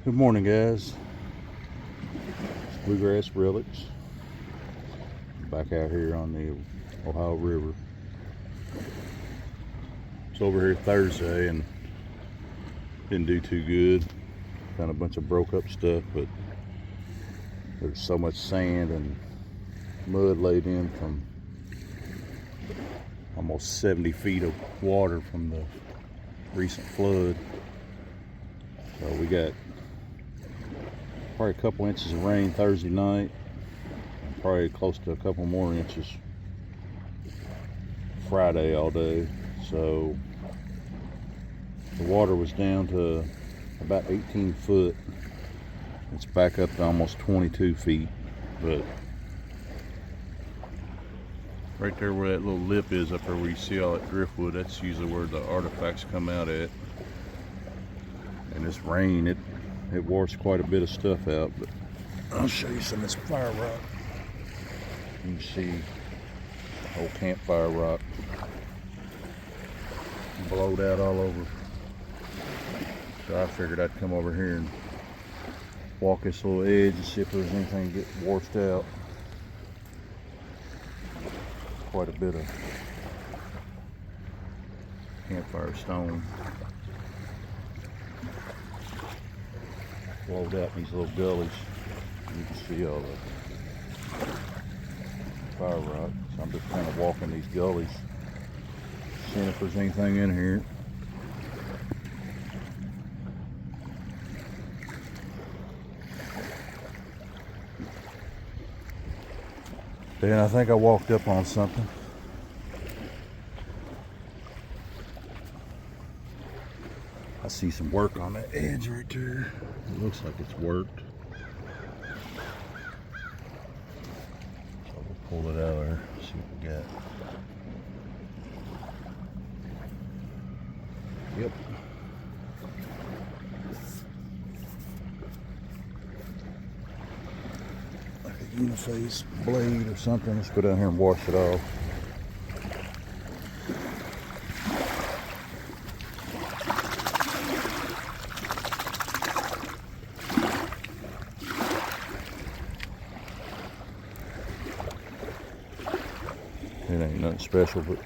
Good morning, guys. It's Bluegrass Relics. Back out here on the Ohio River. It's over here Thursday and didn't do too good. Found a bunch of broke up stuff, but there's so much sand and mud laid in from almost 70 feet of water from the recent flood. So we got probably a couple inches of rain Thursday night, and probably close to a couple more inches Friday all day. So the water was down to about 18 foot. It's back up to almost 22 feet, but right there where that little lip is up there where you see all that driftwood, that's usually where the artifacts come out at. And this rain, it washed quite a bit of stuff out, but I'll show you some of this fire rock. You can see old campfire rock blowed out all over. So I figured I'd come over here and walk this little edge and see if there's anything get washed out. Quite a bit of campfire stone blowed out in these little gullies. You can see all the fire rock. So I'm just kind of walking these gullies, seeing if there's anything in here. Then I think I walked up on something. I see some work on that edge right there. It looks like it's worked. So we'll pull it out of there, see what we got. Yep. Like a uniface blade or something. Let's go down here and wash it off. It ain't nothing special, but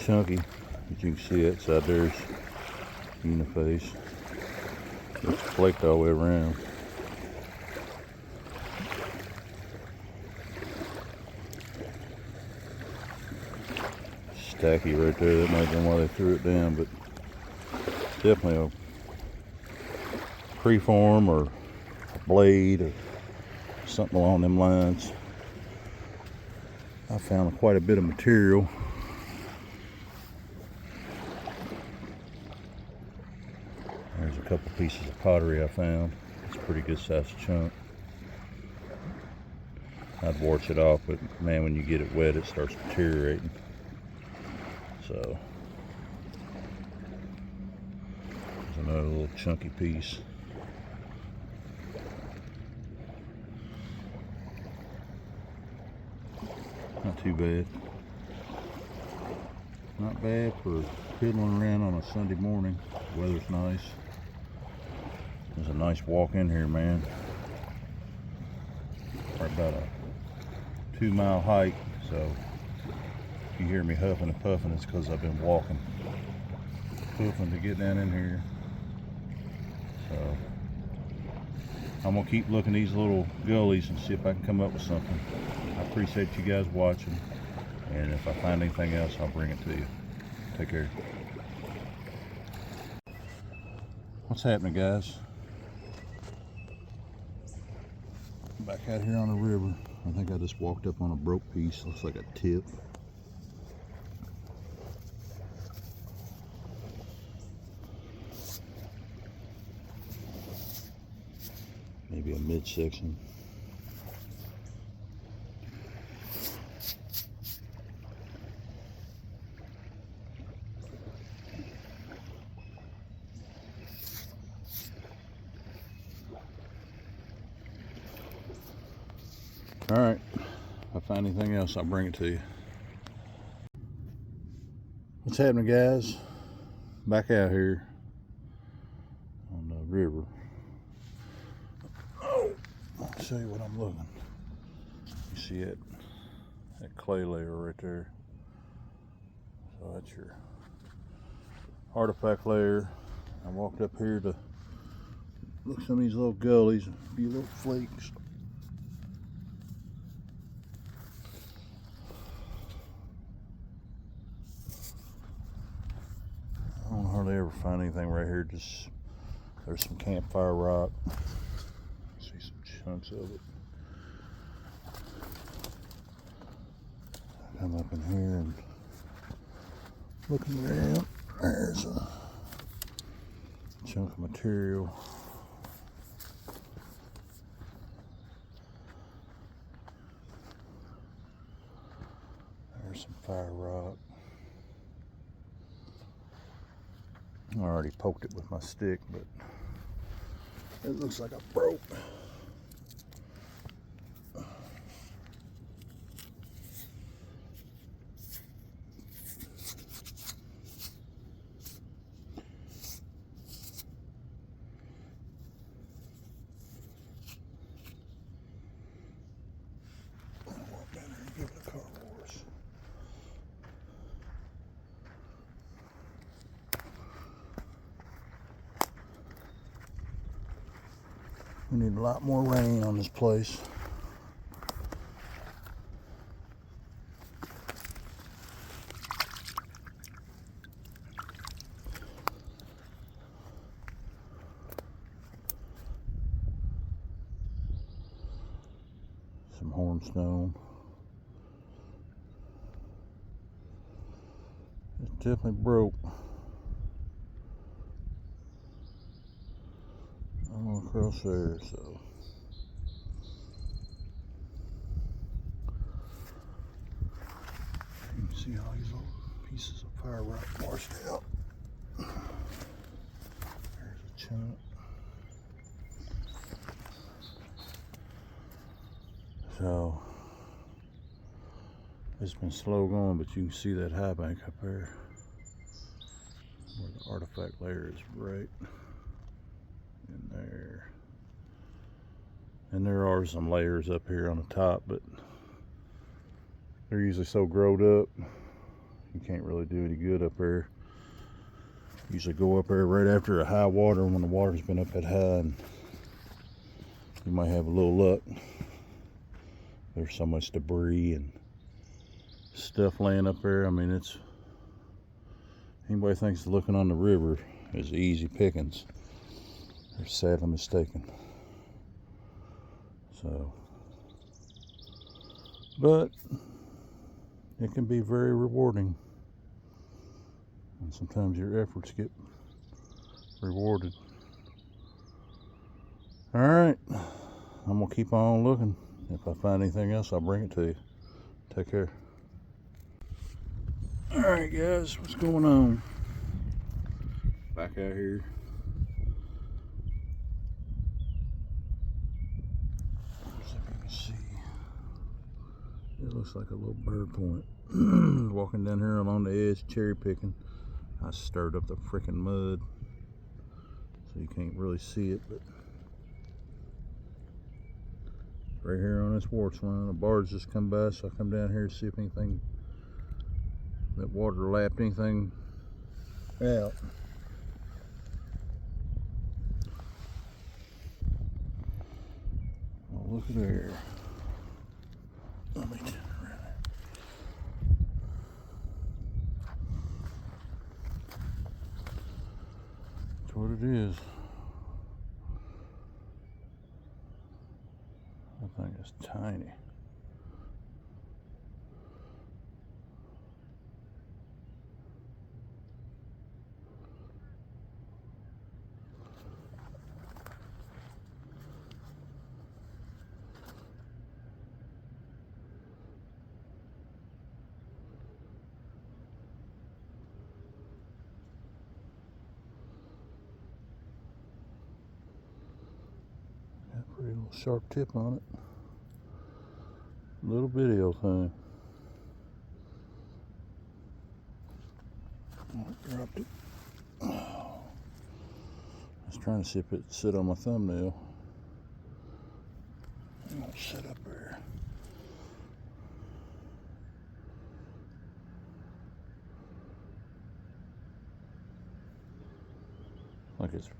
chunky. As you can see, that side there's uniface. It's flaked all the way around. Stacky right there. That might have been why they threw it down, but it's definitely a preform or a blade or something along them lines. I found quite a bit of material. There's a couple pieces of pottery I found. It's a pretty good sized chunk. I'd wash it off, but man, when you get it wet, it starts deteriorating. So there's another little chunky piece. Not too bad. Not bad for fiddling around on a Sunday morning. The weather's nice. There's a nice walk in here, man. We're about a 2-mile hike, so if you hear me huffing and puffing, it's because I've been walking, puffing to get down in here. So I'm gonna keep looking these little gullies and see if I can come up with something. I appreciate you guys watching, and if I find anything else, I'll bring it to you. Take care. What's happening, guys? Back out here on the river. I think I just walked up on a broke piece. Looks like a tip. Maybe a midsection. All right, if I find anything else, I'll bring it to you. What's happening, guys? back out here on the river. Oh, I'll show you what I'm looking. You see it? That clay layer right there. So that's your artifact layer. I walked up here to look at some of these little gullies, a few little flakes. I don't hardly ever find anything right here. Just there's some campfire rock. See some chunks of it. Come up in here and looking around. There's a chunk of material. There's some fire rock. I already poked it with my stick, but it looks like I broke. Walk down there and give it a car wash. We need a lot more rain on this place. Some hornstone. It's definitely broke. All across there, so. You can see all these little pieces of fire rock washed out. There's a chunk. So it's been slow going, but you can see that high bank up there where the artifact layer is right in there. And there are some layers up here on the top, but they're usually so growed up you can't really do any good up there. Usually go up there right after a high water when the water's been up that high, and you might have a little luck. There's so much debris and stuff laying up there. I mean, it's anybody thinks looking on the river is easy pickings, they're sadly mistaken. So, but it can be very rewarding, and sometimes your efforts get rewarded. All right, I'm gonna keep on looking. If I find anything else, I'll bring it to you. Take care. All right, guys, what's going on? Back out here. Let's see if you can see. It looks like a little bird point. Walking down here along the edge, cherry picking. I stirred up the freaking mud, so you can't really see it, but right here on this warts line, a barge just come by, so I come down here to see if anything, that water lapped anything out. Oh, look at there. Let me turn around there. That's what it is. That thing is tiny. Got a pretty little sharp tip on it. Little video thing. Oh, I dropped it. I was trying to see if it'd sit on my thumbnail. It won't sit up there. Like it's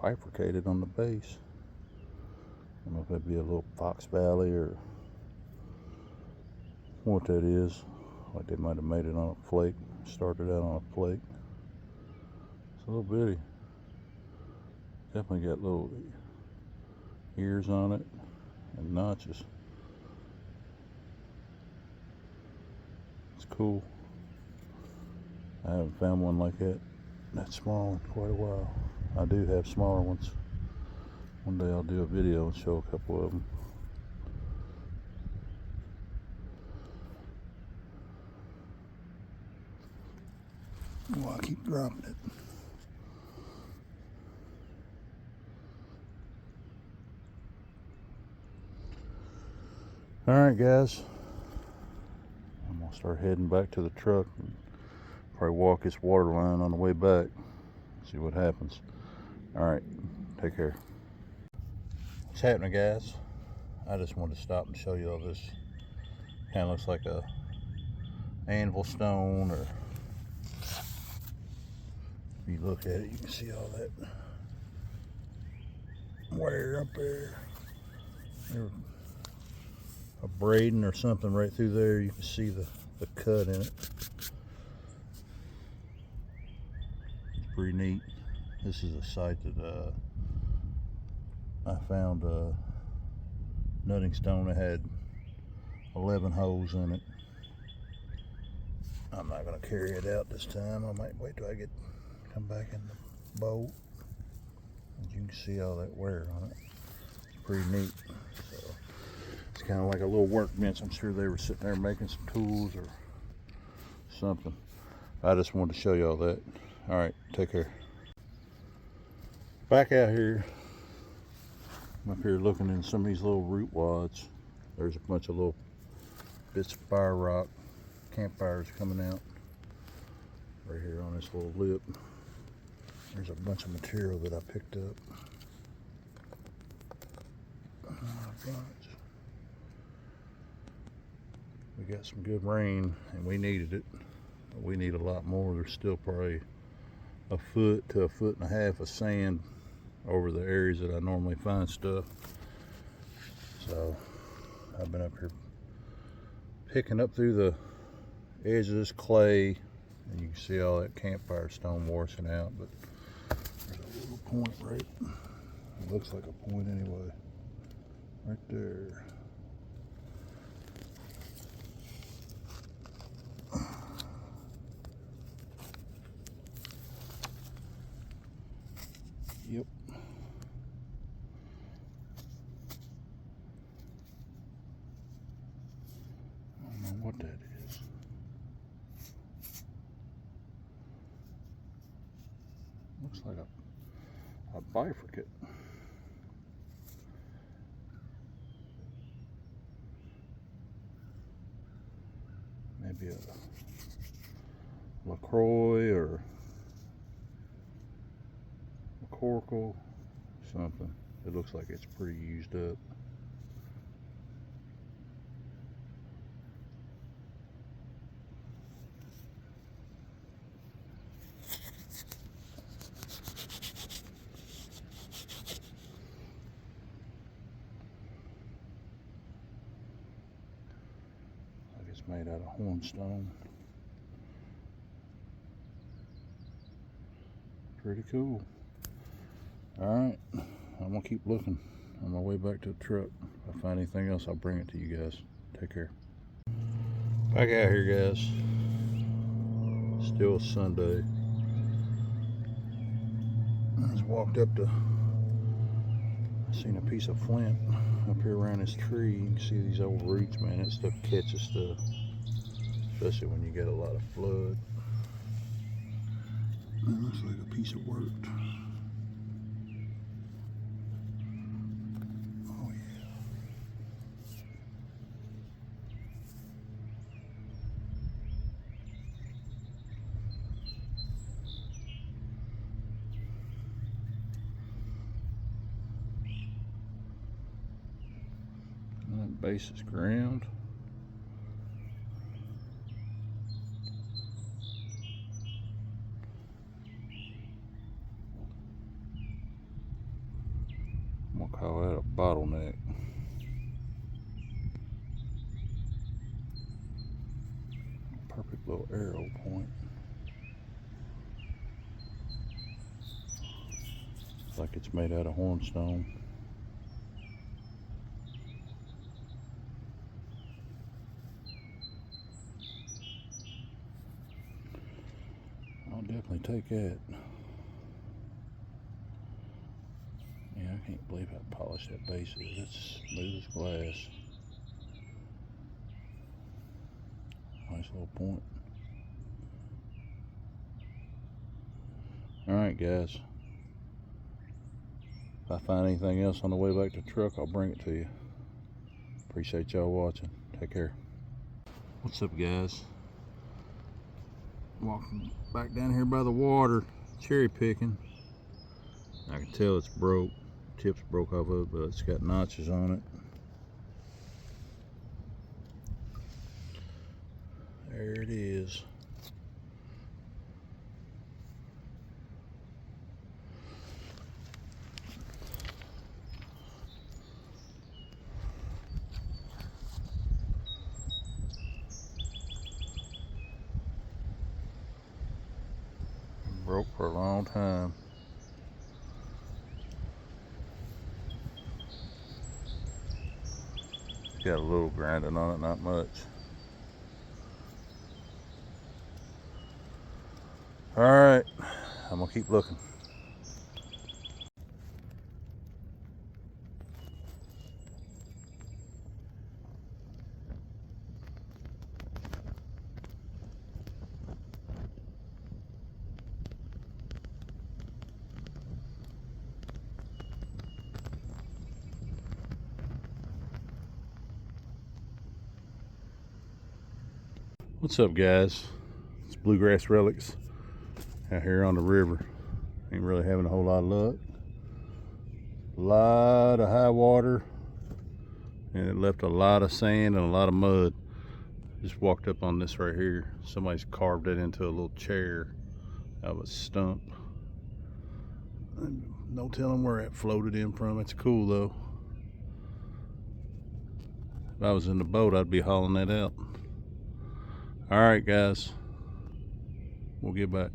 bifurcated on the base. I don't know if that'd be a little fox valley or what that is. Like they might have made it on a flake. Started out on a flake. It's a little bitty. Definitely got little ears on it and notches. It's cool. I haven't found one like that small in quite a while. I do have smaller ones. One day I'll do a video and show a couple of them. Well, I keep dropping it. Alright guys, I'm going to start heading back to the truck and probably walk this water line on the way back. See what happens. Alright, take care. What's happening guys? I just wanted to stop and show you all this. Kind of looks like a anvil stone, or if you look at it you can see all that wire up there. A braiding or something right through there. You can see the cut in it. It's pretty neat. This is a site that I found a nutting stone that had 11 holes in it. I'm not going to carry it out this time. I might wait till I come back in the boat. And you can see all that wear on it. It's pretty neat. So it's kind of like a little workbench. I'm sure they were sitting there making some tools or something. I just wanted to show you all that. All right, take care. Back out here. I'm up here looking in some of these little root wads. There's a bunch of little bits of fire rock, campfires coming out right here on this little lip. There's a bunch of material that I picked up. We got some good rain and we needed it. We need a lot more. There's still probably a foot to a foot and a half of sand over the areas that I normally find stuff. So I've been up here picking up through the edge of this clay, and you can see all that campfire stone washing out, but there's a little point right, it looks like a point anyway, right there. Yep. I don't know what that is. Looks like a bifrocate. Maybe a LaCroix or a Corkle, something. It looks like it's pretty used up. Like it's made out of hornstone. Pretty cool. Alright, I'm gonna keep looking on my way back to the truck. If I find anything else, I'll bring it to you guys. Take care. Back out here, guys. Still Sunday. I just walked up to, seen a piece of flint up here around this tree. You can see these old roots, man. That stuff catches stuff, especially when you get a lot of flood. That looks like a piece of work. Oh yeah. base is ground. I'm gonna call that a bottleneck. Perfect little arrow point. Like it's made out of hornstone. I'll definitely take that. Yeah, I can't believe how polished that base is. It's smooth as glass. Nice little point. Alright guys. If I find anything else on the way back to the truck, I'll bring it to you. Appreciate y'all watching. Take care. What's up guys? Walking back down here by the water, cherry picking. I can tell it's broke. Tips broke off of it, but it's got notches on it. There it is. Broke for a long time. Got a little grinding on it, not much. Alright, I'm gonna keep looking. What's up guys? It's Bluegrass Relics out here on the river. Ain't really having a whole lot of luck. A lot of high water and it left a lot of sand and a lot of mud. Just walked up on this right here. Somebody's carved it into a little chair out of a stump. No telling where it floated in from. It's cool though. If I was in the boat, I'd be hauling that out. All right, guys. We'll get back.